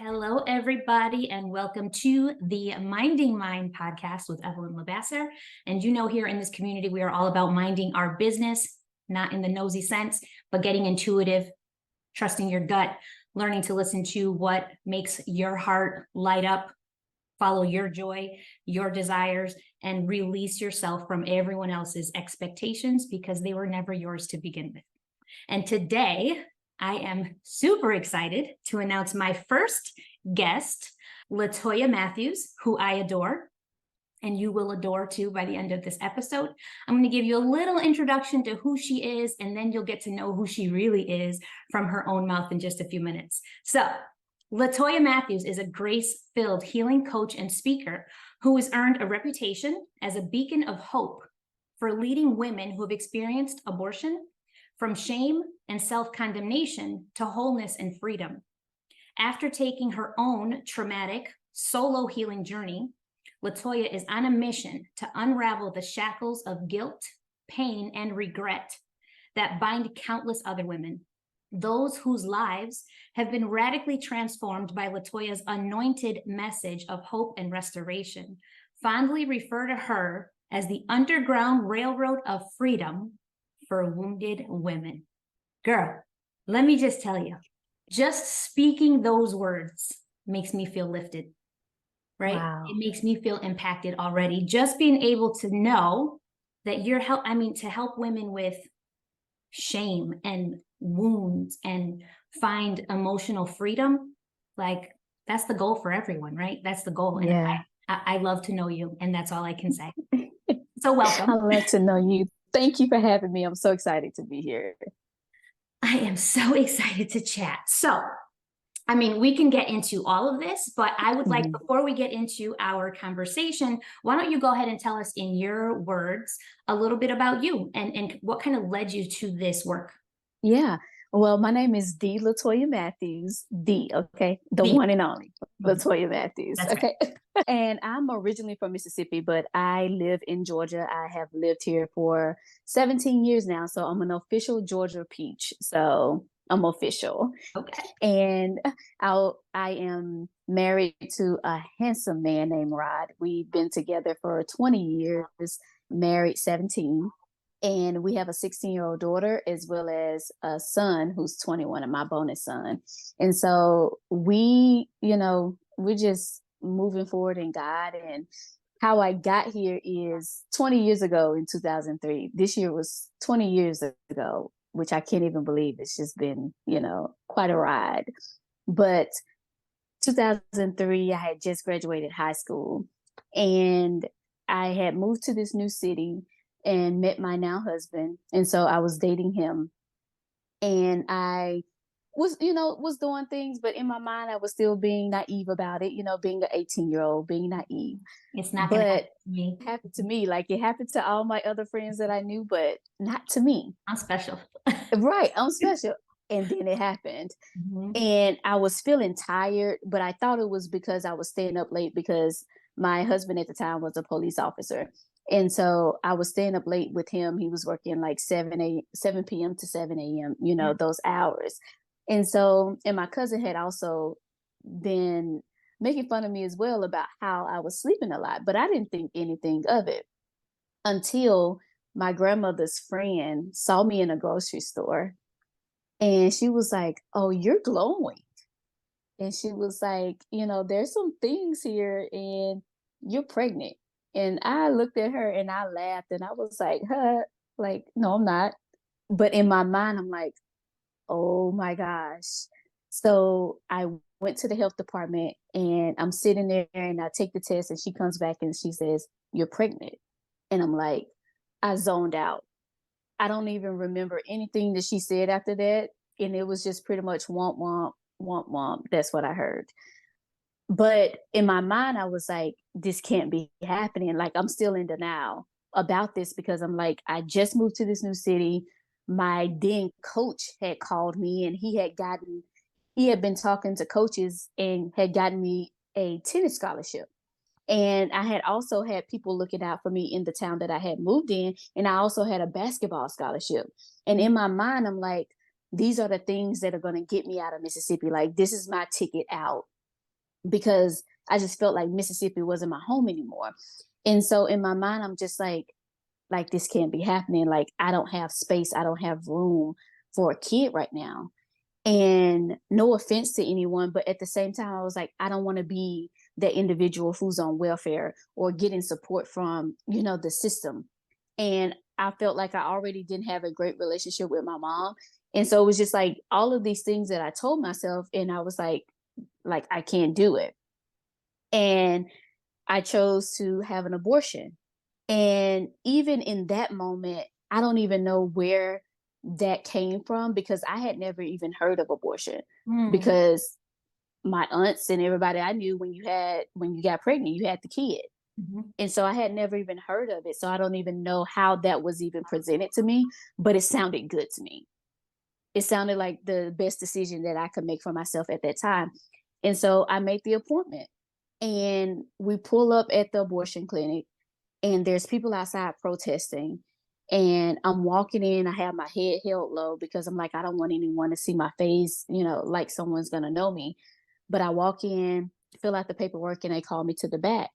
Hello, everybody, and welcome to the Minding Mind podcast with Evelyn LeVasseur. And you know, here in this community, we are all about minding our business, not in the nosy sense, but getting intuitive, trusting your gut, learning to listen to what makes your heart light up, follow your joy, your desires, and release yourself from everyone else's expectations because they were never yours to begin with. And today, I am super excited to announce my first guest, Latoya Mathews, who I adore, and you will adore too by the end of this episode. I'm going to give you a little introduction to who she is, and then you'll get to know who she really is from her own mouth in just a few minutes. So, Latoya Mathews is a grace-filled healing coach and speaker who has earned a reputation as a beacon of hope for leading women who have experienced abortion, from shame and self-condemnation to wholeness and freedom. After taking her own traumatic solo healing journey, Latoya is on a mission to unravel the shackles of guilt, pain, and regret that bind countless other women, those whose lives have been radically transformed by Latoya's anointed message of hope and restoration. Fondly refer to her as the Underground Railroad of Freedom for wounded women. Girl, let me just tell you, just speaking those words makes me feel lifted, right? Wow. It makes me feel impacted already. Just being able to know that you're to help women with shame and wounds and find emotional freedom, like that's the goal for everyone, right? That's the goal. And Yeah. I love to know you, and that's all I can say. So welcome. I love to know you. Thank you for having me. I'm so excited to be here. I am so excited to chat. So, we can get into all of this, but I would like, before we get into our conversation, why don't you go ahead and tell us in your words a little bit about you and what kind of led you to this work? Yeah. Well, my name is Latoya Mathews. Okay? The D. one and only Latoya Mathews. That's okay. Right. And I'm originally from Mississippi, but I live in Georgia. I have lived here for 17 years now. So I'm an official Georgia peach. So I'm official. Okay. And I am married to a handsome man named Rod. We've been together for 20 years, married 17. And we have a 16-year-old daughter as well as a son who's 21, and my bonus son. And so we're just moving forward in God. And how I got here is 20 years ago in 2003. This year was 20 years ago, which I can't even believe. It's just been, quite a ride. But 2003, I had just graduated high school, and I had moved to this new city and met my now husband. And so I was dating him, and I was doing things, but in my mind, I was still being naive about it, being an 18-year-old, being naive. It's not going to happen to me. It happened to me. Like, it happened to all my other friends that I knew, but not to me. I'm special. Right. I'm special. And then it happened. And I was feeling tired, but I thought it was because I was staying up late because my husband at the time was a police officer. And so I was staying up late with him. He was working like 7 p.m. to 7 a.m., those hours. And my cousin had also been making fun of me as well about how I was sleeping a lot, but I didn't think anything of it until my grandmother's friend saw me in a grocery store, and she was like, "Oh, you're glowing." And she was like, "There's some things here, and you're pregnant." And I looked at her and I laughed, and I was like, "Huh?" Like, no, I'm not. But in my mind, I'm like, oh my gosh. So I went to the health department, and I'm sitting there, and I take the test, and she comes back and she says, "You're pregnant." And I'm like, I zoned out. I don't even remember anything that she said after that. And it was just pretty much womp, womp, womp, womp. That's what I heard. But in my mind, I was like, this can't be happening. Like, I'm still in denial about this because I'm like, I just moved to this new city. My then coach had called me, and he had been talking to coaches and had gotten me a tennis scholarship. And I had also had people looking out for me in the town that I had moved in. And I also had a basketball scholarship. And in my mind, I'm like, these are the things that are going to get me out of Mississippi. Like, this is my ticket out. because I just felt like Mississippi wasn't my home anymore. And so in my mind, I'm just like this can't be happening. Like I don't have space. I don't have room for a kid right now. And no offense to anyone, but at the same time, I was like, I don't want to be that individual who's on welfare or getting support from, the system. And I felt like I already didn't have a great relationship with my mom. And so it was just like all of these things that I told myself, and I was like, I can't do it. And I chose to have an abortion. And even in that moment, I don't even know where that came from, because I had never even heard of abortion. Because my aunts and everybody I knew, when you got pregnant, you had the kid. And so I had never even heard of it. So I don't even know how that was even presented to me, but it sounded good to me. It sounded like the best decision that I could make for myself at that time. And so I made the appointment, and we pull up at the abortion clinic, and there's people outside protesting. And I'm walking in, I have my head held low because I'm like, I don't want anyone to see my face, like someone's going to know me. But I walk in, fill out the paperwork, and they call me to the back.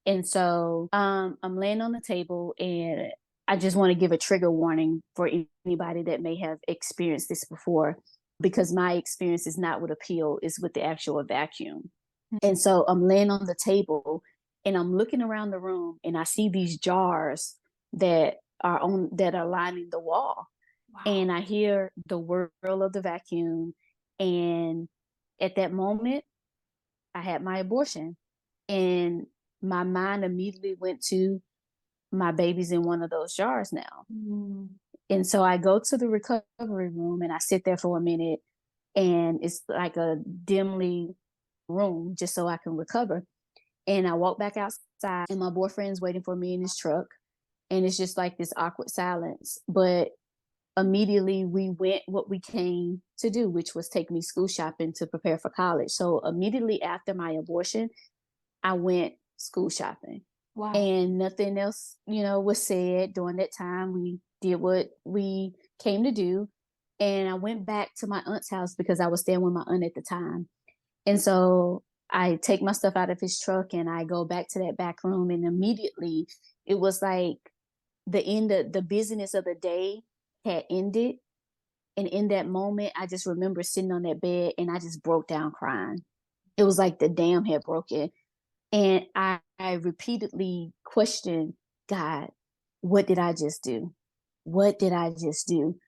And so I'm laying on the table, and I just want to give a trigger warning for anybody that may have experienced this before, because my experience is not with a pill, it's with the actual vacuum. And so I'm laying on the table, and I'm looking around the room, and I see these jars that are lining the wall. Wow. And I hear the whirl of the vacuum. And at that moment, I had my abortion. And my mind immediately went to my baby's in one of those jars now. And so I go to the recovery room, and I sit there for a minute, and it's like a dimly room just so I can recover. And I walk back outside, and my boyfriend's waiting for me in his truck. And it's just like this awkward silence. But immediately we went what we came to do, which was take me school shopping to prepare for college. So immediately after my abortion, I went school shopping. Wow. And nothing else, was said during that time. We did what we came to do. And I went back to my aunt's house because I was staying with my aunt at the time. And so I take my stuff out of his truck, and I go back to that back room, and immediately it was like the end of the busyness of the day had ended. And in that moment, I just remember sitting on that bed, and I just broke down crying. It was like the dam had broken. And I repeatedly questioned God, what did I just do? What did I just do?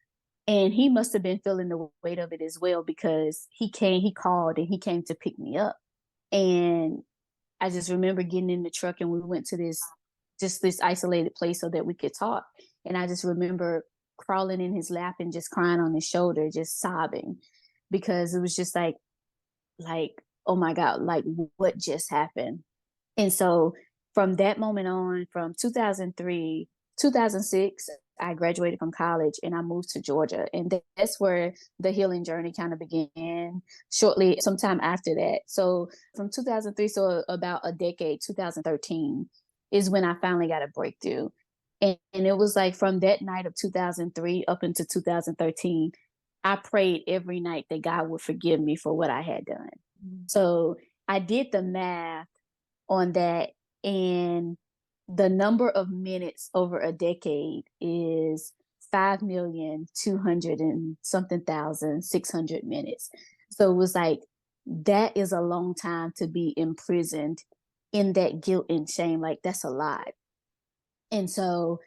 And he must have been feeling the weight of it as well, because he called, and he came to pick me up. And I just remember getting in the truck, and we went to this isolated place so that we could talk. And I just remember crawling in his lap and just crying on his shoulder, just sobbing, because it was just like, oh my God, like what just happened? And so from that moment on, from 2006, I graduated from college, and I moved to Georgia. And that's where the healing journey kind of began shortly, sometime after that. So from 2003, so about a decade, 2013 is when I finally got a breakthrough. And it was like from that night of 2003 up into 2013, I prayed every night that God would forgive me for what I had done. So I did the math on that, and the number of minutes over a decade is 5,200 and something thousand 600 minutes. So it was like, that is a long time to be imprisoned in that guilt and shame. Like, that's a lot. And so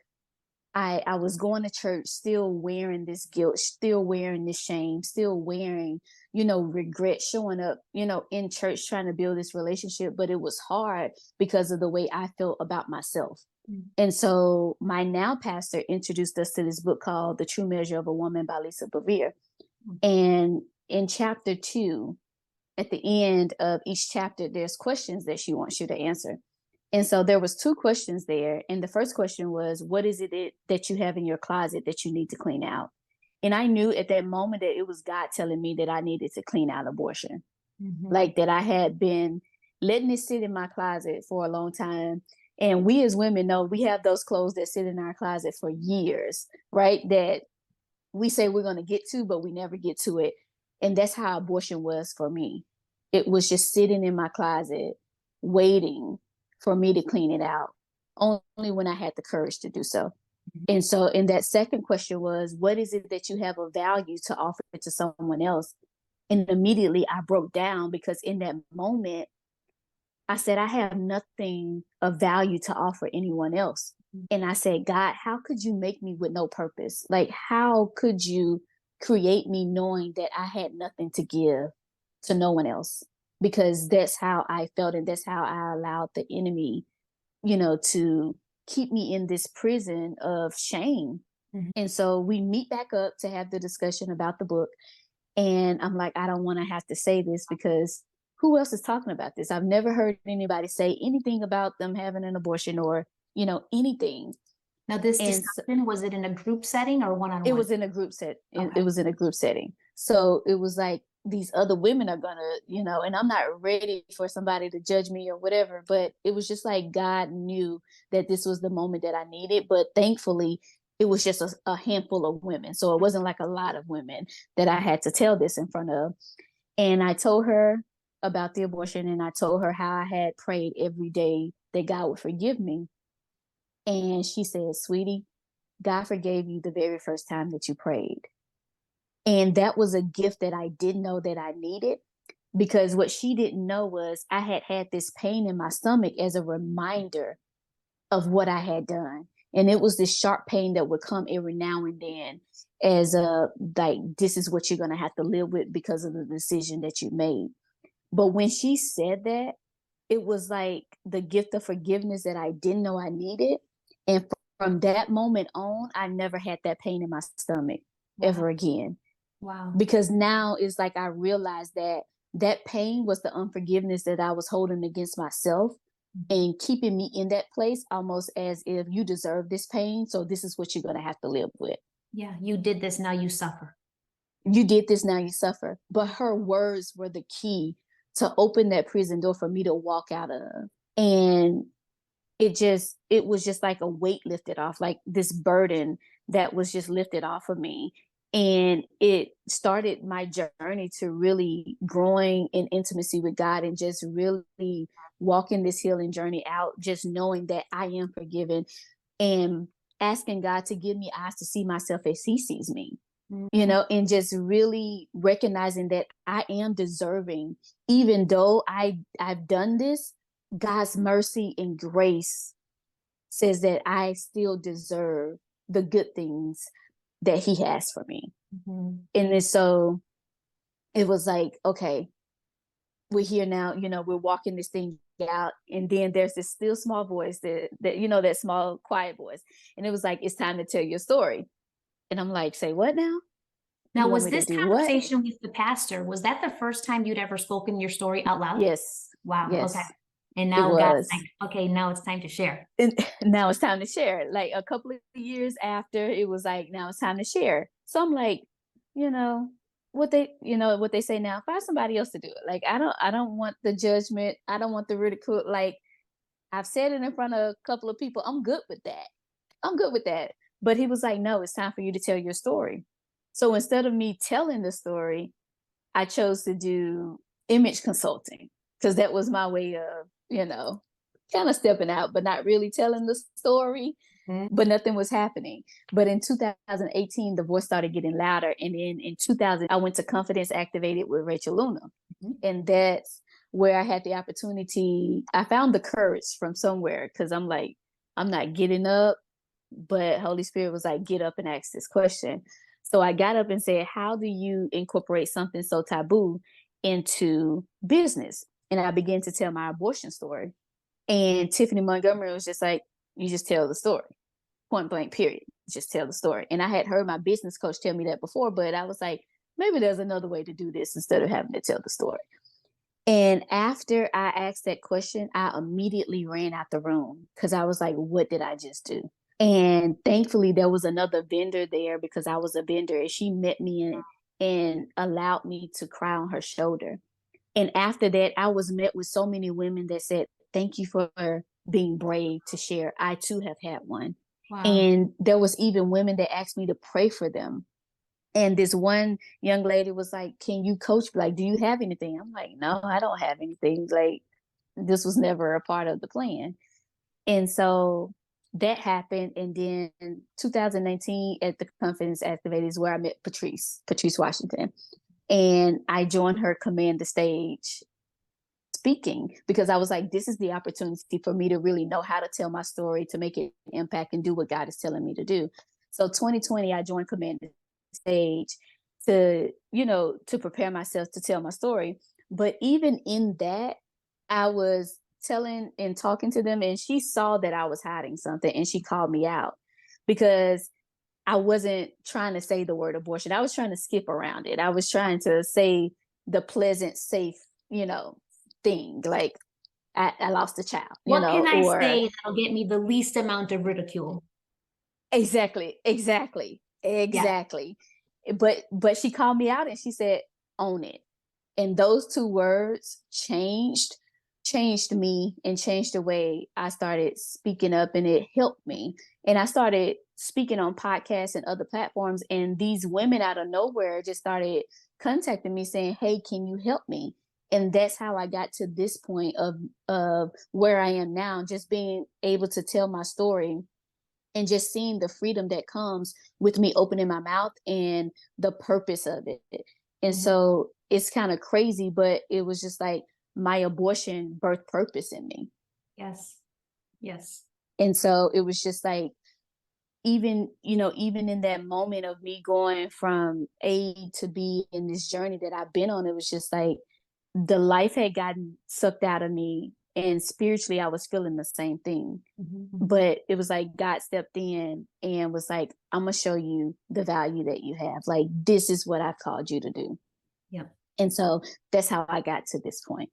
I was going to church, still wearing this guilt, still wearing this shame, still wearing, regret, showing up, in church, trying to build this relationship. But it was hard because of the way I felt about myself. And so my now pastor introduced us to this book called The True Measure of a Woman by Lisa Bevere. And in chapter 2, at the end of each chapter, there's questions that she wants you to answer. And so there was 2 questions there. And the first question was, what is it that you have in your closet that you need to clean out? And I knew at that moment that it was God telling me that I needed to clean out abortion. Like that I had been letting it sit in my closet for a long time. And we as women know we have those clothes that sit in our closet for years, right? That we say we're going to get to, but we never get to it. And that's how abortion was for me. it was just sitting in my closet, waiting for me to clean it out, only when I had the courage to do so. And so, and that second question was, what is it that you have of value to offer to someone else? And immediately I broke down, because in that moment, I said, I have nothing of value to offer anyone else. And I said, God, how could you make me with no purpose? Like, how could you create me knowing that I had nothing to give to no one else? Because that's how I felt, and that's how I allowed the enemy, to keep me in this prison of shame. And so we meet back up to have the discussion about the book. And I'm like, I don't want to have to say this, because who else is talking about this? I've never heard anybody say anything about them having an abortion, or, anything. Now, this discussion, was it in a group setting or one-on-one? It was in a group set. Okay. It was in a group setting. So it was like, these other women are gonna, and I'm not ready for somebody to judge me or whatever, but it was just like God knew that this was the moment that I needed. But thankfully, it was just a handful of women. So it wasn't like a lot of women that I had to tell this in front of. And I told her about the abortion, and I told her how I had prayed every day that God would forgive me. And she said, sweetie, God forgave you the very first time that you prayed. And that was a gift that I didn't know that I needed, because what she didn't know was I had had this pain in my stomach as a reminder of what I had done. And it was this sharp pain that would come every now and then, as like, this is what you're going to have to live with because of the decision that you made. But when she said that, it was like the gift of forgiveness that I didn't know I needed. And from that moment on, I never had that pain in my stomach ever again. Wow. Because now it's like I realized that that pain was the unforgiveness that I was holding against myself, and keeping me in that place, almost as if you deserve this pain, so this is what you're going to have to live with. Yeah, you did this, now you suffer. You did this, now you suffer. But her words were the key to open that prison door for me to walk out of. And it was just like a weight lifted off, like this burden that was just lifted off of me. And it started my journey to really growing in intimacy with God, and just really walking this healing journey out, just knowing that I am forgiven, and asking God to give me eyes to see myself as He sees me, and just really recognizing that I am deserving, even though I've done this. God's mercy and grace says that I still deserve the good things that He has for me. And then so it was like, okay, we're here now, we're walking this thing out. And then there's this still small voice that that small quiet voice. And it was like, it's time to tell your story. And I'm like, say what now? Now, was this conversation with the pastor, was that the first time you'd ever spoken your story out loud? Yes. Wow. Yes. Okay. And now God's like, okay, now it's time to share. And now it's time to share. Like a couple of years after, it was like, now it's time to share. So I'm like, what they say now, find somebody else to do it. Like, I don't want the judgment. I don't want the ridicule. Like, I've said it in front of a couple of people. I'm good with that. But he was like, no, it's time for you to tell your story. So instead of me telling the story, I chose to do image consulting, because that was my way of, kind of stepping out, but not really telling the story. But nothing was happening. But in 2018, the voice started getting louder. And then in 2000, I went to Confidence Activated with Rachel Luna. And that's where I had the opportunity. I found the courage from somewhere, because I'm like, I'm not getting up. But Holy Spirit was like, get up and ask this question. So I got up and said, how do you incorporate something so taboo into business? And I began to tell my abortion story. And Tiffany Montgomery was just like, you just tell the story, point blank, period. Just tell the story. And I had heard my business coach tell me that before, but I was like, maybe there's another way to do this instead of having to tell the story. And after I asked that question, I immediately ran out the room, because I was like, what did I just do? And thankfully, there was another vendor there, because I was a vendor, and she met me and allowed me to cry on her shoulder. And after that, I was met with so many women that said, thank you for being brave to share. I too have had one. Wow. And there was even women that asked me to pray for them, And this one young lady was like, can you coach? Like, do you have anything? I'm like, no, I don't have anything. Like, this was never a part of the plan. And so that happened. And then 2019 at the Confidence Activators where I met Patrice Washington. And I joined her Command the Stage speaking because I was like, this is the opportunity for me to really know how to tell my story, to make an impact and do what God is telling me to do. So 2020, I joined Command the Stage to, to prepare myself to tell my story. But even in that, I was telling and talking to them, and she saw that I was hiding something, and she called me out because I wasn't trying to say the word abortion. I was trying to skip around it. I was trying to say the pleasant, safe, thing. Like I lost a child, What can I or say that'll get me the least amount of ridicule? exactly. Yeah. But she called me out and she said, own it. And those two words changed me and changed the way I started speaking up, and it helped me. And I started speaking on podcasts and other platforms, and these women out of nowhere just started contacting me saying, hey, can you help me? And that's how I got to this point of where I am now, just being able to tell my story and just seeing the freedom that comes with me opening my mouth and the purpose of it. And so it's kind of crazy, but it was just like my abortion birthed purpose in me. Yes. Yes. And so it was just like, even in that moment of me going from A to B in this journey that I've been on, it was just like the life had gotten sucked out of me, and spiritually I was feeling the same thing. But it was like God stepped in and was like, I'm gonna show you the value that you have. Like, this is what I've called you to do. Yeah. And so that's how I got to this point.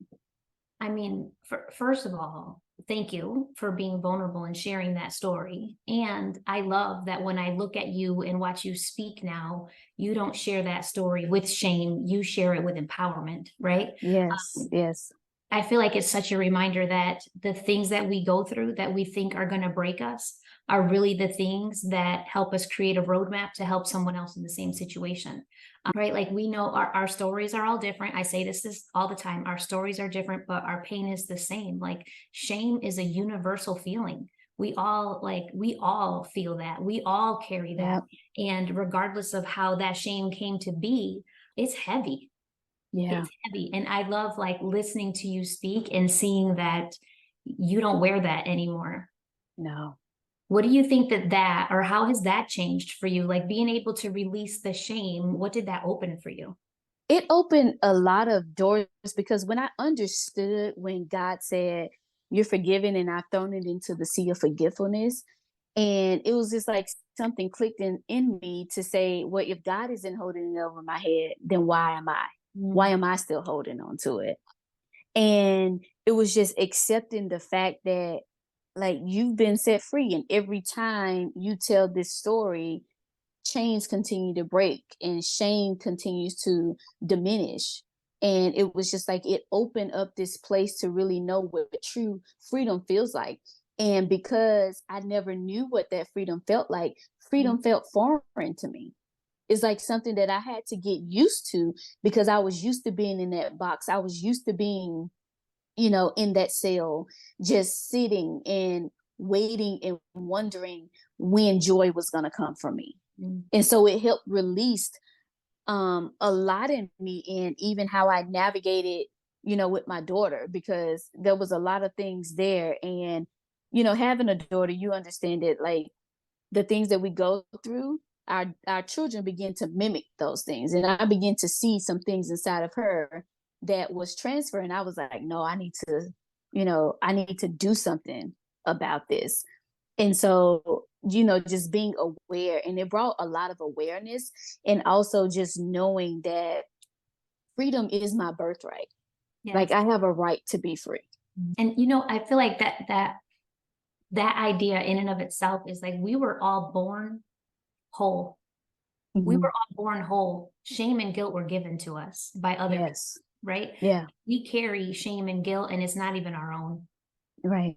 I mean, first of all, thank you for being vulnerable and sharing that story. And I love that when I look at you and watch you speak now, you don't share that story with shame. You share it with empowerment, right? Yes. I feel like it's such a reminder that the things that we go through that we think are going to break us are really the things that help us create a roadmap to help someone else in the same situation. Right? Like, we know our stories are all different. I say this all the time. Our stories are different, but our pain is the same. Like, shame is a universal feeling. We all feel that. We all carry that. And regardless of how that shame came to be, it's heavy. Yeah. It's heavy. And I love like listening to you speak and seeing that you don't wear that anymore. No. What do you think or how has that changed for you? Like, being able to release the shame, what did that open for you? It opened a lot of doors because when I understood when God said, you're forgiven and I've thrown it into the sea of forgetfulness, and it was just like something clicked in me to say, well, if God isn't holding it over my head, then why am I? Why am I still holding on to it? And it was just accepting the fact that, like, you've been set free. And every time you tell this story, chains continue to break and shame continues to diminish. And it was just like it opened up this place to really know what true freedom feels like. And because I never knew what that freedom felt like, freedom felt foreign to me. It's like something that I had to get used to because I was used to being in that box. I was used to being, in that cell, just sitting and waiting and wondering when joy was going to come for me. And so it helped release a lot in me, and even how I navigated, with my daughter, because there was a lot of things there. And, having a daughter, you understand it, like the things that we go through, our children begin to mimic those things. And I began to see some things inside of her that was transferring. I was like, no, I need to do something about this. And so, just being aware, and it brought a lot of awareness, and also just knowing that freedom is my birthright. Yes. Like, I have a right to be free. And, I feel like that idea in and of itself is like, we were all born whole. We were all born whole. Shame and guilt were given to us by other people, right? Yeah. We carry shame and guilt, and it's not even our own. Right.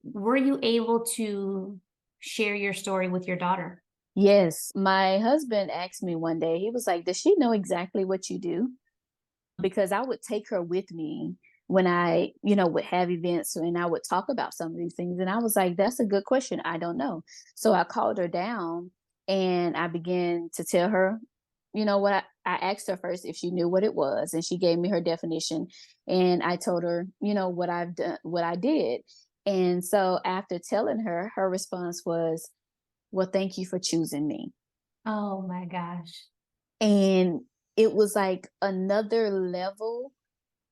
Were you able to share your story with your daughter? Yes. My husband asked me one day, he was like, does she know exactly what you do? Because I would take her with me when I, would have events and I would talk about some of these things. And I was like, that's a good question. I don't know. So I called her down and I began to tell her, what I asked her first if she knew what it was, and she gave me her definition. And I told her, what I've done, what I did. And so after telling her, her response was, well, thank you for choosing me. Oh my gosh. And it was like another level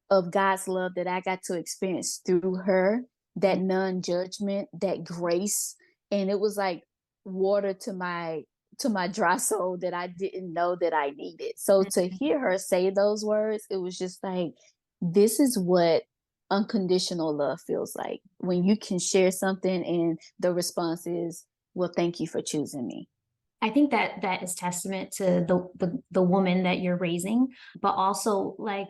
of God's love that I got to experience through her, that non-judgment, that grace. And it was like water to my dry soul that I didn't know that I needed. So to hear her say those words, it was just like, this is what unconditional love feels like, when you can share something and the response is, well, thank you for choosing me. I think that that is testament to the woman that you're raising, but also like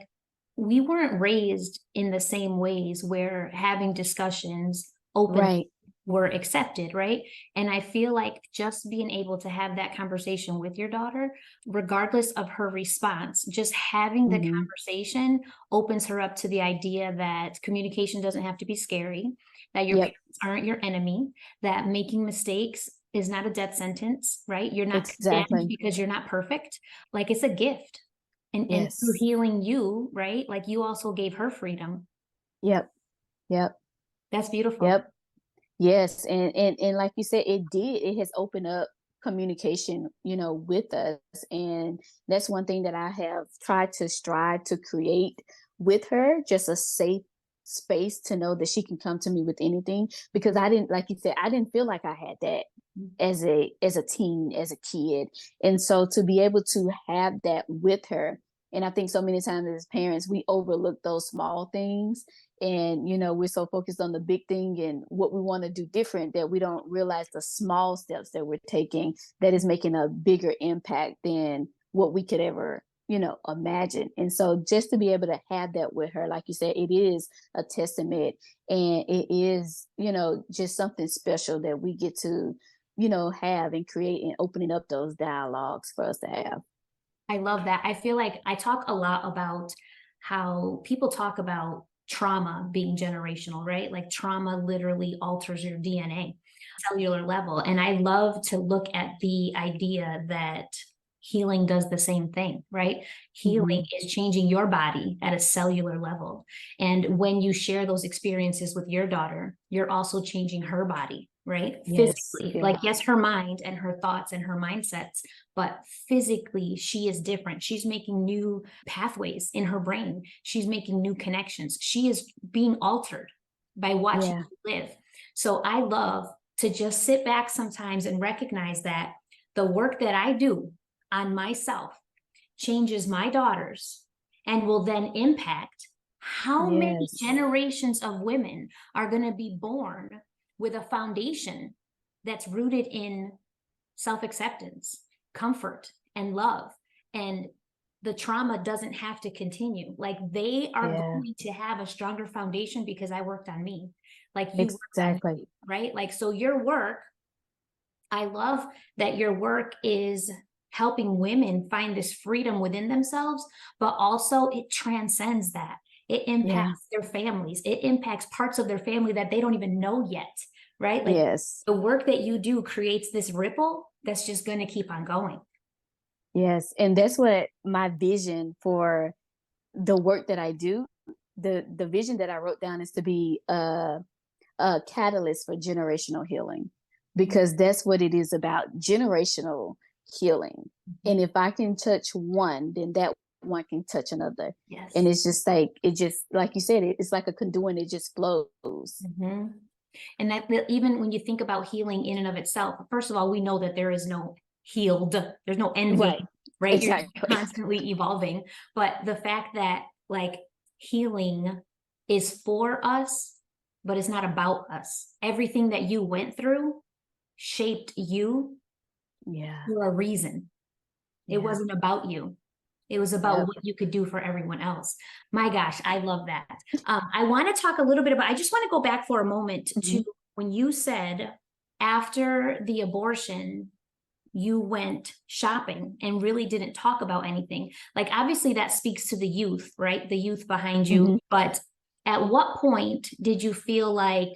we weren't raised in the same ways where having discussions open Right. were accepted, right? And I feel like just being able to have that conversation with your daughter, regardless of her response, just having the Hmm. conversation opens her up to the idea that communication doesn't have to be scary, that your Yep. parents aren't your enemy, that making mistakes is not a death sentence, right? You're not condemned Exactly. because you're not perfect. Like it's a gift. And through Yes. healing you, right? Like you also gave her freedom. Yep. Yep. That's beautiful. Yep. Yes, and like you said, it has opened up communication, with us. And that's one thing that I have tried to strive to create with her, just a safe space to know that she can come to me with anything, because I didn't, like you said, I didn't feel like I had that as a teen, as a kid. And so to be able to have that with her, and I think so many times as parents we overlook those small things, and we're so focused on the big thing and what we want to do different, that we don't realize the small steps that we're taking that is making a bigger impact than what we could ever imagine. And so just to be able to have that with her, like you said, it is a testament, and it is just something special that we get to have and create, and opening up those dialogues for us to have. I love that. I feel like I talk a lot about how people talk about trauma being generational, right? Like trauma literally alters your DNA, cellular level. And I love to look at the idea that healing does the same thing, right? Healing Hmm. is changing your body at a cellular level. And when you share those experiences with your daughter, you're also changing her body, right? Yes. Physically. Yeah. Like, yes, her mind and her thoughts and her mindsets, but physically she is different. She's making new pathways in her brain. She's making new connections. She is being altered by watching Yeah. you live. So I love to just sit back sometimes and recognize that the work that I do on myself changes my daughters and will then impact how many Yes. generations of women are going to be born with a foundation that's rooted in self-acceptance, comfort, and love. And the trauma doesn't have to continue. Like they are Yeah. going to have a stronger foundation because I worked on me. Like you worked on Exactly. me, right? Like, so your work, I love that your work is helping women find this freedom within themselves, but also it transcends that. It Yeah. impacts their families. It impacts parts of their family that they don't even know yet, right? Like Yes. the work that you do creates this ripple that's just going to keep on going. Yes. And that's what my vision for the work that I do, the vision that I wrote down, is to be a catalyst for generational healing, because that's what it is about, generational healing. And if I can touch one, then that one can touch another. And Yes. it's just like, it just, like you said, it's like a conduit, it just flows. Mhm. And that even when you think about healing in and of itself, first of all, we know that there is no healed, there's no ending, Right. right? You're Exactly. constantly evolving. But the fact that like healing is for us, but it's not about us. Everything that you went through shaped you Yeah. for a reason. It Yeah. wasn't about you. It was about Yep. what you could do for everyone else. My gosh, I love that. I want to talk a little bit about, I just want to go back for a moment to Mhm. when you said after the abortion, you went shopping and really didn't talk about anything. Like, obviously that speaks to the youth, right? The youth behind you. Mm-hmm. But at what point did you feel like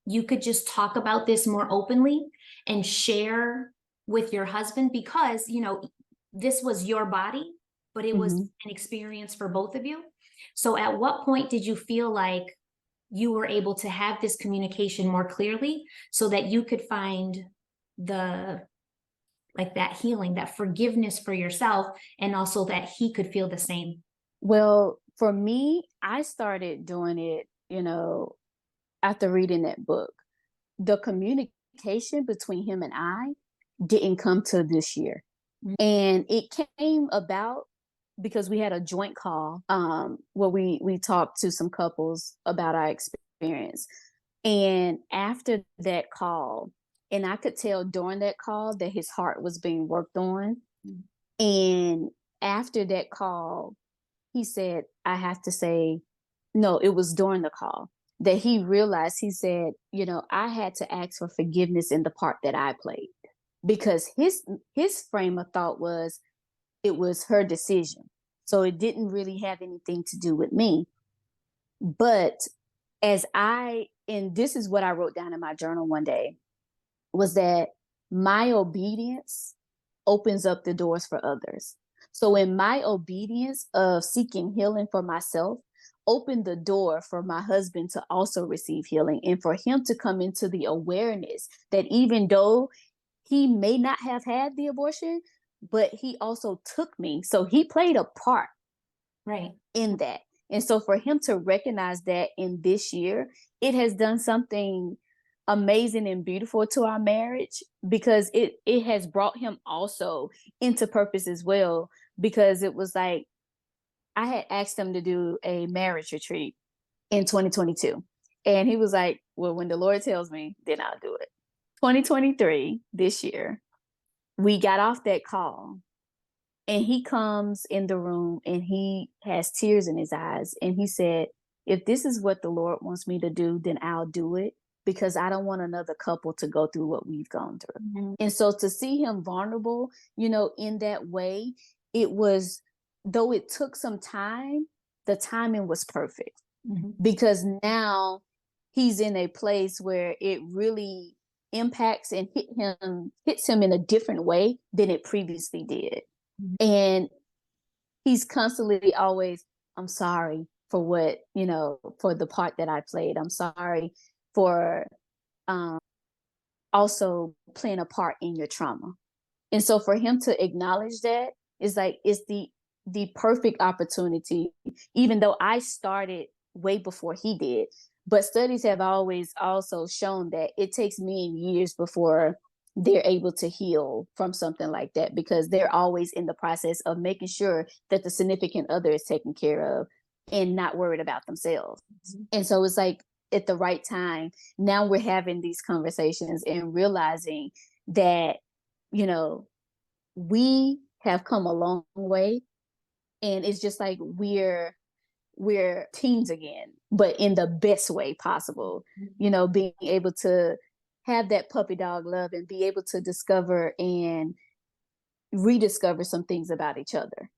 you could just talk about this more openly and share with your husband? Because, you know, this was your body, but it was Mm-hmm. an experience for both of you. So at what point did you feel like you were able to have this communication more clearly so that you could find the, like, that healing, that forgiveness for yourself, and also that he could feel the same? Well, for me, I started doing it, after reading that book. The communication between him and I didn't come to this year. Mhm. And it came about because we had a joint call where we talked to some couples about our experience. And after that call, and I could tell during that call that his heart was being worked on. Mhm. And after that call, he said, I have to say, no, it was during the call that he realized, he said, I had to ask for forgiveness in the part that I played, because his frame of thought was it was her decision. So it didn't really have anything to do with me. But and this is what I wrote down in my journal one day, was that my obedience opens up the doors for others. So in my obedience of seeking healing for myself, opened the door for my husband to also receive healing, and for him to come into the awareness that even though he may not have had the abortion, but he also took me. So he played a part Right. in that. And so for him to recognize that in this year, it has done something amazing and beautiful to our marriage, because it has brought him also into purpose as well. Because it was like, I had asked him to do a marriage retreat in 2022. And he was like, well, when the Lord tells me, then I'll do it. 2023, this year, we got off that call, and he comes in the room and he has tears in his eyes. And he said, if this is what the Lord wants me to do, then I'll do it, because I don't want another couple to go through what we've gone through. Mm-hmm. And so to see him vulnerable, in that way, it was, though it took some time, the timing was perfect. Mm-hmm. Because now he's in a place where it really impacts and hits him in a different way than it previously did. Mm-hmm. And he's constantly always, I'm sorry for what, for the part that I played. I'm sorry for also playing a part in your trauma. And so for him to acknowledge that is like, it's the perfect opportunity, even though I started way before he did. But studies have always also shown that it takes men years before they're able to heal from something like that, because they're always in the process of making sure that the significant other is taken care of and not worried about themselves. Mm-hmm. And so it's like, at the right time, now we're having these conversations and realizing that, we have come a long way. And it's just like we're teens again, but in the best way possible. Being able to have that puppy dog love and be able to discover and rediscover some things about each other.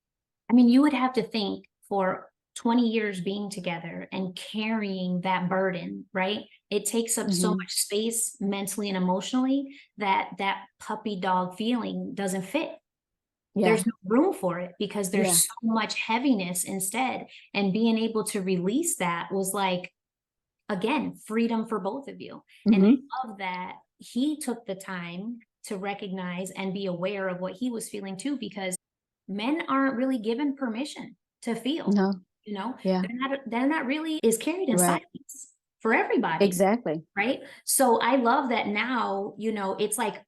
I mean, you would have to think, for 20 years being together and carrying that burden, right? It takes up so much space mentally and emotionally that that puppy dog feeling doesn't fit. Yeah. There's no room for it because there's so much heaviness instead. And being able to release that was like, again, freedom for both of you. And I love that he took the time to recognize and be aware of what he was feeling too, because men aren't really given permission to feel. No. Yeah. They're not really, is carried in Right. silence for everybody. Exactly. Right. So I love that now, it's like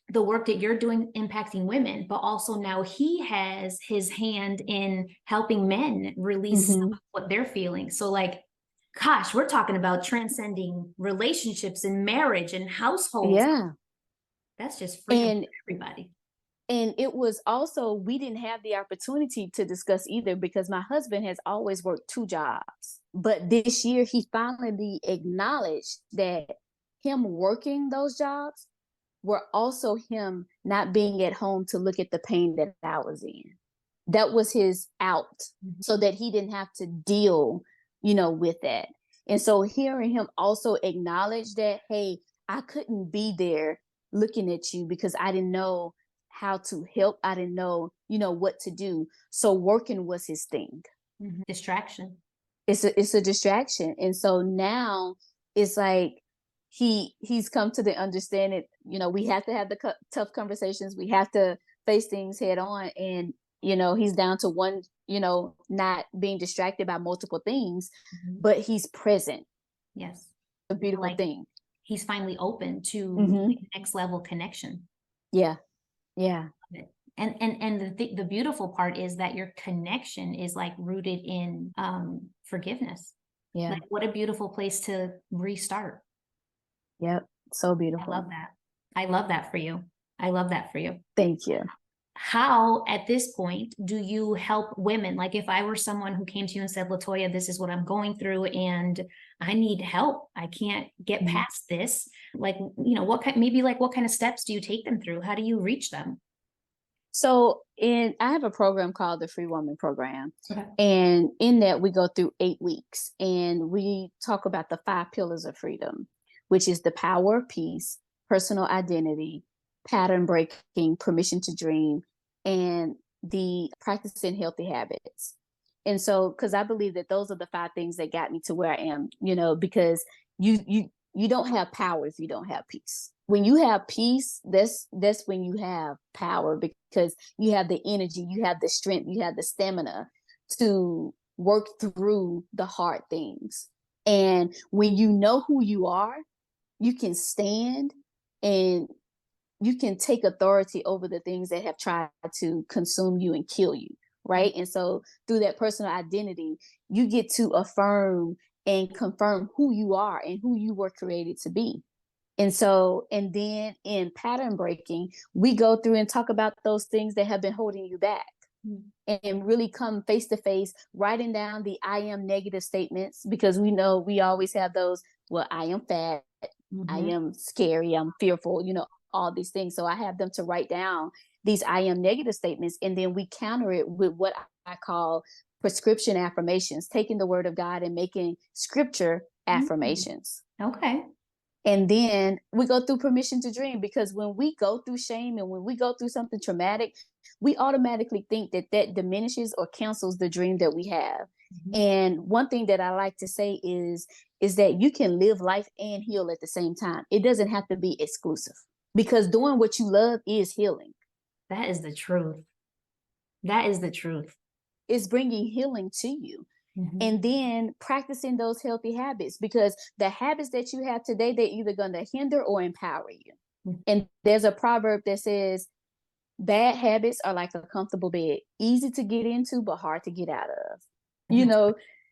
the work that you're doing impacting women, but also now he has his hand in helping men release some of what they're feeling. So like, gosh, we're talking about transcending relationships and marriage and households. Yeah. That's just freedom for everybody. And it was also, we didn't have the opportunity to discuss either, because my husband has always worked 2 jobs. But this year, he finally acknowledged that him working those jobs were also him not being at home to look at the pain that I was in. That was his out, so that he didn't have to deal, with that. And so hearing him also acknowledge that, hey, I couldn't be there looking at you because I didn't know how to help. I didn't know, what to do. So working was his thing. Distraction. It's a distraction. And so now it's like he's come to the understanding, we have to have the tough conversations. We have to face things head on. And, he's down to one, not being distracted by multiple things, but he's present. Yes. A beautiful thing. He's finally open to next level connection. Yeah. Yeah. And the beautiful part is that your connection is like rooted in forgiveness. Yeah. Like, what a beautiful place to restart. Yep. So beautiful. I love that. I love that for you. I love that for you. Thank you. How, at this point, do you help women? Like, if I were someone who came to you and said, Latoya, this is what I'm going through and I need help, I can't get past this. Like, what kind of steps do you take them through? How do you reach them? So I have a program called the Free Woman Program. Okay. And in that we go through 8 weeks and we talk about the 5 pillars of freedom, which is the power of peace, personal identity, pattern breaking, permission to dream, and the practicing healthy habits. And so, because I believe that those are the 5 things that got me to where I am, because you don't have power if you don't have peace. When you have peace, that's when you have power, because you have the energy, you have the strength, you have the stamina to work through the hard things. And when you know who you are, you can stand and you can take authority over the things that have tried to consume you and kill you, right? And so through that personal identity, you get to affirm and confirm who you are and who you were created to be. And so, and then in pattern breaking, we go through and talk about those things that have been holding you back and really come face to face, writing down the I am negative statements, because we know we always have those, well, I am fat, I am scary, I'm fearful, all these things. So I have them to write down these I am negative statements, and then we counter it with what I call prescription affirmations, taking the word of God and making scripture affirmations. Okay. And then we go through permission to dream, because when we go through shame and when we go through something traumatic, we automatically think that diminishes or cancels the dream that we have. And one thing that I like to say is that you can live life and heal at the same time. It doesn't have to be exclusive, because doing what you love is healing. That is the truth. That is the truth. It's bringing healing to you. And then practicing those healthy habits, because the habits that you have today, they're either going to hinder or empower you. And there's a proverb that says, bad habits are like a comfortable bed, easy to get into, but hard to get out of.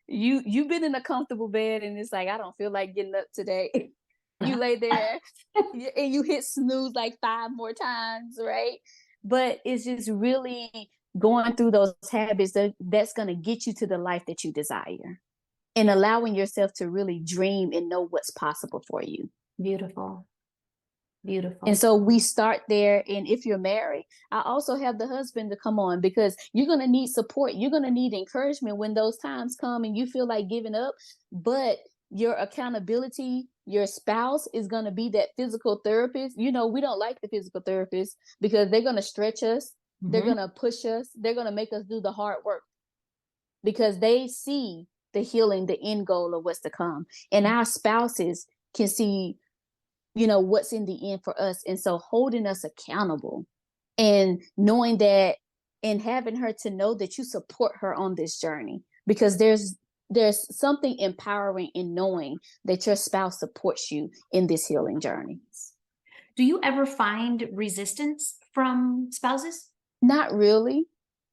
You've been in a comfortable bed and it's like, I don't feel like getting up today. You lay there and you hit snooze like 5 more times, right? But it's just really going through those habits that's going to get you to the life that you desire, and allowing yourself to really dream and know what's possible for you. Beautiful. Beautiful. And so we start there. And if you're married, I also have the husband to come on, because you're going to need support. You're going to need encouragement when those times come and you feel like giving up. But your accountability, your spouse is going to be that physical therapist. We don't like the physical therapist because they're going to stretch us. They're going to push us. They're going to make us do the hard work, because they see the healing, the end goal of what's to come. And our spouses can see, what's in the end for us. And so holding us accountable and knowing that, and having her to know that you support her on this journey, because there's something empowering in knowing that your spouse supports you in this healing journey. Do you ever find resistance from spouses? Not really,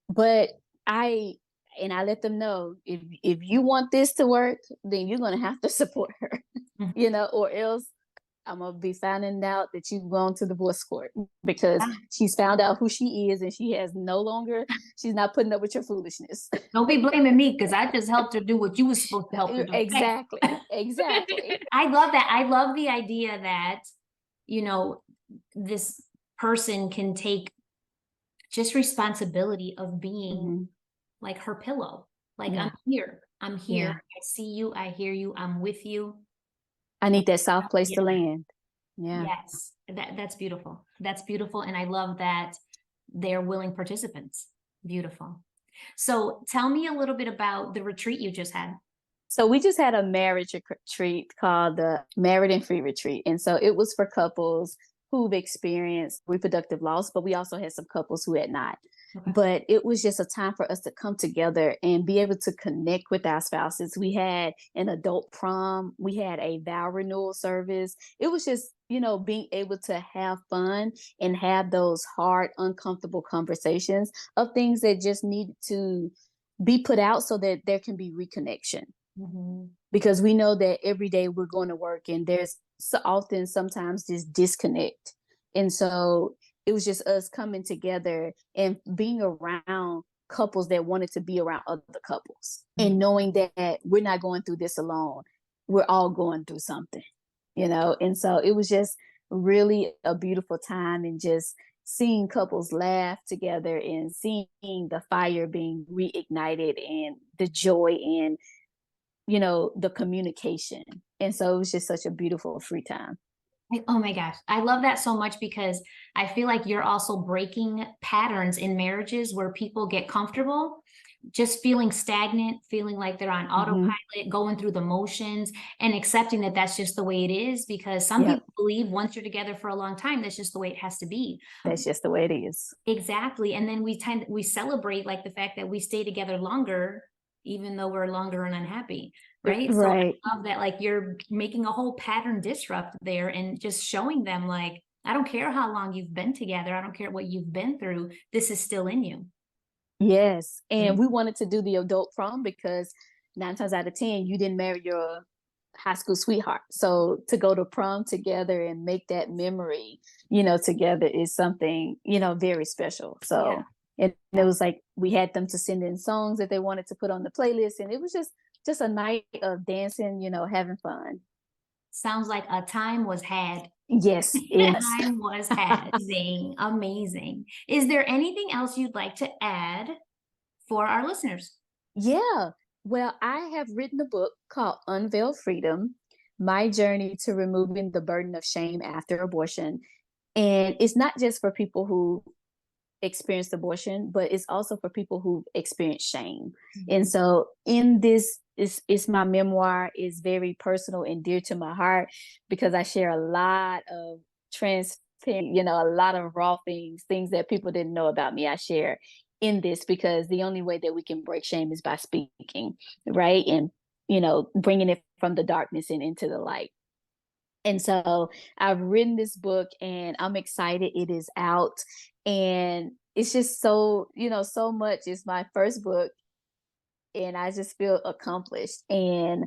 but I let them know, if you want this to work, then you're going to have to support her, or else I'm going to be finding out that you've gone to divorce court, because she's found out who she is and she's not putting up with your foolishness. Don't be blaming me, because I just helped her do what you were supposed to help her do. Exactly. I love that. I love the idea that, this person can take just responsibility of being like her pillow. Like, Yeah. I'm here. Yeah. I see you. I hear you. I'm with you. I need that soft place to Yeah. land. Yeah. Yes, that's beautiful. That's beautiful. And I love that they're willing participants. Beautiful. So tell me a little bit about the retreat you just had. So we just had a marriage retreat called the Married and Free Retreat. And so it was for couples who've experienced reproductive loss, but we also had some couples who had not. Okay. But it was just a time for us to come together and be able to connect with our spouses. We had an adult prom, we had a vow renewal service. It was just, being able to have fun and have those hard, uncomfortable conversations of things that just need to be put out so that there can be reconnection. Because we know that every day we're going to work and there's so often sometimes this disconnect. And so it was just us coming together and being around couples that wanted to be around other couples and knowing that we're not going through this alone. We're all going through something, And so it was just really a beautiful time, and just seeing couples laugh together and seeing the fire being reignited and the joy and the communication. And so it was just such a beautiful free time. Oh my gosh. I love that so much, because I feel like you're also breaking patterns in marriages where people get comfortable, just feeling stagnant, feeling like they're on autopilot, going through the motions, and accepting that that's just the way it is, because some people believe once you're together for a long time, that's just the way it has to be. That's just the way it is. Exactly. And then we celebrate like the fact that we stay together longer, even though we're longer and unhappy. Right. So I love that, like, you're making a whole pattern disrupt there and just showing them, like, I don't care how long you've been together. I don't care what you've been through. This is still in you. Yes. And we wanted to do the adult prom because 9 times out of 10, you didn't marry your high school sweetheart. So to go to prom together and make that memory, together is something, very special. So and it was like we had them to send in songs that they wanted to put on the playlist. And it was just a night of dancing, having fun. Sounds like a time was had. Yes, yes. Time was had. Amazing. Amazing. Is there anything else you'd like to add for our listeners? Yeah. Well, I have written a book called Unveiled Freedom, My Journey to Removing the Burden of Shame After Abortion. And it's not just for people who experienced abortion, but it's also for people who experience shame. And so in this is my memoir, is very personal and dear to my heart, because I share a lot of transparent, a lot of raw things that people didn't know about me. I share in this because the only way that we can break shame is by speaking, right? And, bringing it from the darkness and into the light. And so I've written this book and I'm excited it is out. And it's just so, so much. It's my first book and I just feel accomplished. And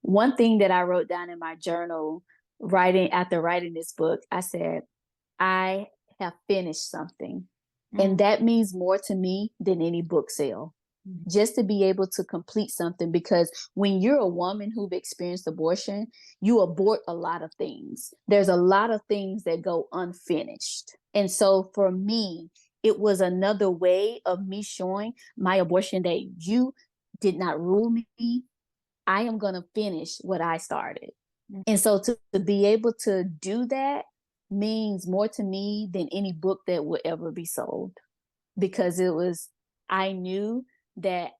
one thing that I wrote down in my journal after writing this book, I said, I have finished something. And that means more to me than any book sale. Just to be able to complete something, because when you're a woman who've experienced abortion, you abort a lot of things. There's a lot of things that go unfinished. And so for me, it was another way of me showing my abortion that you did not rule me. I am going to finish what I started. And so to be able to do that means more to me than any book that would ever be sold, because I knew that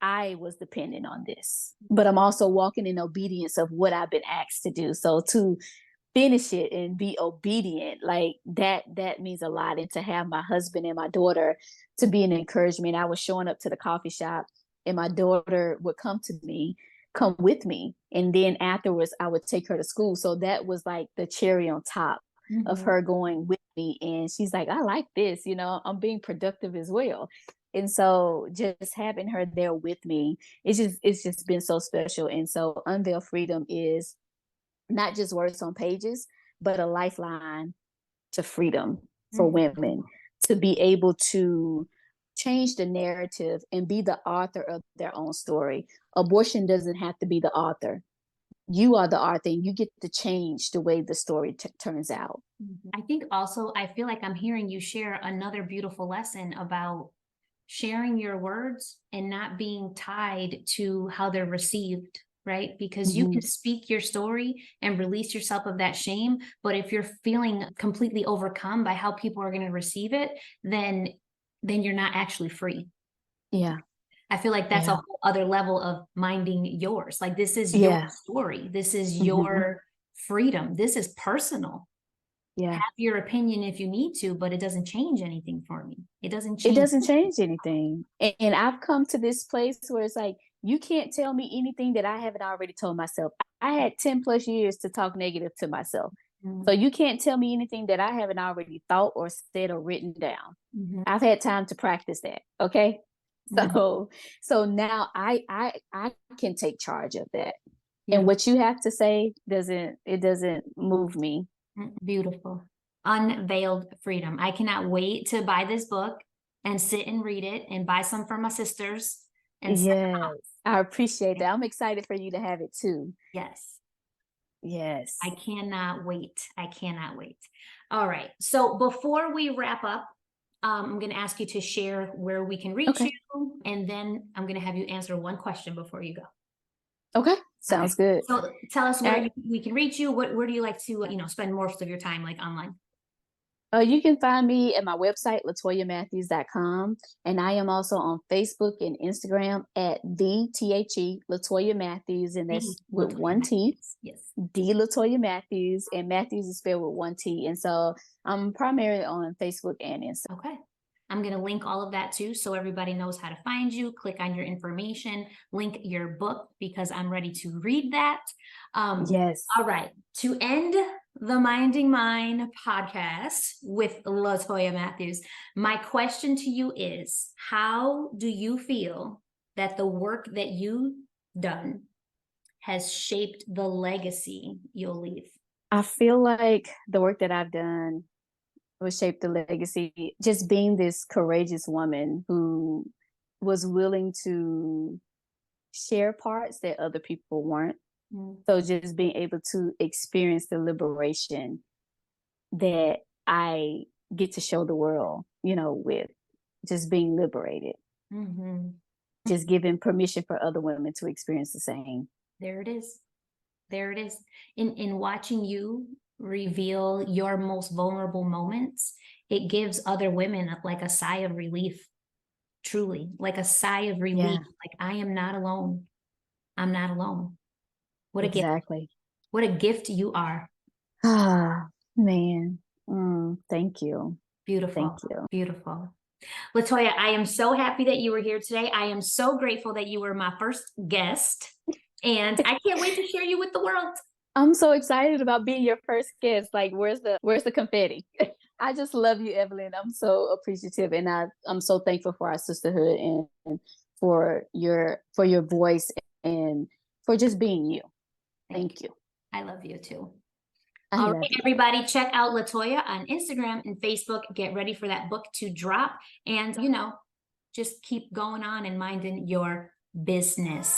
I was dependent on this, but I'm also walking in obedience of what I've been asked to do. So to finish it and be obedient, like that means a lot. And to have my husband and my daughter to be an encouragement. I was showing up to the coffee shop and my daughter would come with me. And then afterwards I would take her to school. So that was like the cherry on top of her going with me. And she's like, I like this, I'm being productive as well. And so just having her there with me, it's just been so special. And so Unveiled Freedom is not just words on pages, but a lifeline to freedom for women to be able to change the narrative and be the author of their own story. Abortion doesn't have to be the author. you are the author and you get to change the way the story turns out. I think also, I feel like I'm hearing you share another beautiful lesson about sharing your words and not being tied to how they're received, right? Because you can speak your story and release yourself of that shame. But if you're feeling completely overcome by how people are going to receive it, then you're not actually free. Yeah. I feel like that's a whole other level of minding yours. Like, this is your story. This is your freedom. This is personal. Yeah. Have your opinion if you need to, but it doesn't change anything for me. It doesn't It change. doesn't change anything. And I've come to this place where it's like, you can't tell me anything that I haven't already told myself. I had 10 plus years to talk negative to myself. So you can't tell me anything that I haven't already thought or said or written down. I've had time to practice that. Okay. So now I can take charge of that. And what you have to say doesn't move me. Beautiful. Unveiled Freedom. I cannot wait to buy this book and sit and read it and buy some for my sisters. And yes, I appreciate that. I'm excited for you to have it too. Yes. Yes. I cannot wait. I cannot wait. All right. So before we wrap up, I'm going to ask you to share where we can reach you. And then I'm going to have you answer one question before you go. Okay. Sounds good. So tell us where we can reach you. Where do you like to, spend most of your time, like online? You can find me at my website, LatoyaMathews.com. And I am also on Facebook and Instagram at the Latoya Mathews. And that's with one T. Yes. The Latoya Mathews. And Mathews is spelled with one T. And so I'm primarily on Facebook and Instagram. Okay. I'm going to link all of that too, so everybody knows how to find you. Click on your information, link your book, because I'm ready to read that. Yes. All right. To end the Minding Mine podcast with Latoya Mathews, my question to you is, how do you feel that the work that you've done has shaped the legacy you'll leave? I feel like the work that I've done will shape the legacy. Just being this courageous woman who was willing to share parts that other people weren't. So just being able to experience the liberation that I get to show the world, with just being liberated. Just giving permission for other women to experience the same. There it is. There it is. In watching you reveal your most vulnerable moments, it gives other women like a sigh of relief. Truly, like a sigh of relief. Like, I am not alone. I'm not alone. What a gift. What a gift you are. Ah, man. Thank you. Beautiful. Thank you. Beautiful. Latoya, I am so happy that you were here today. I am so grateful that you were my first guest, and I can't wait to share you with the world. I'm so excited about being your first guest. Like, where's the confetti? I just love you, Evelyn. I'm so appreciative, and I'm so thankful for our sisterhood and for your voice and for just being you. Thank you. I love you too. All right, everybody, check out Latoya on Instagram and Facebook. Get ready for that book to drop, and just keep going on and minding your business.